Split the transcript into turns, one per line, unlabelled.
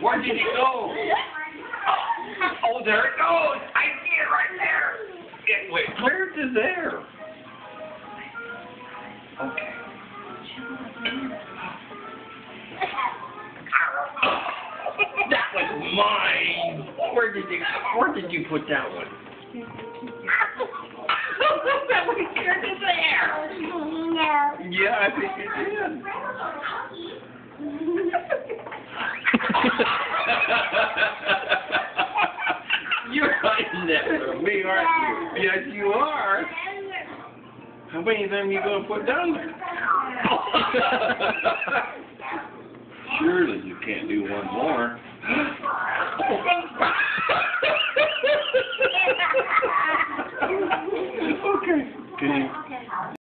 Where did it go? Oh, there it goes. I see it right there. Wait, where to there? Okay. That was mine. Where did you put that one? That was here to there.
No.
Yeah, I think it did. You're hiding that from me, aren't you? Yes, you are. How many of them are you going to put down there? Surely you can't do one more. Okay.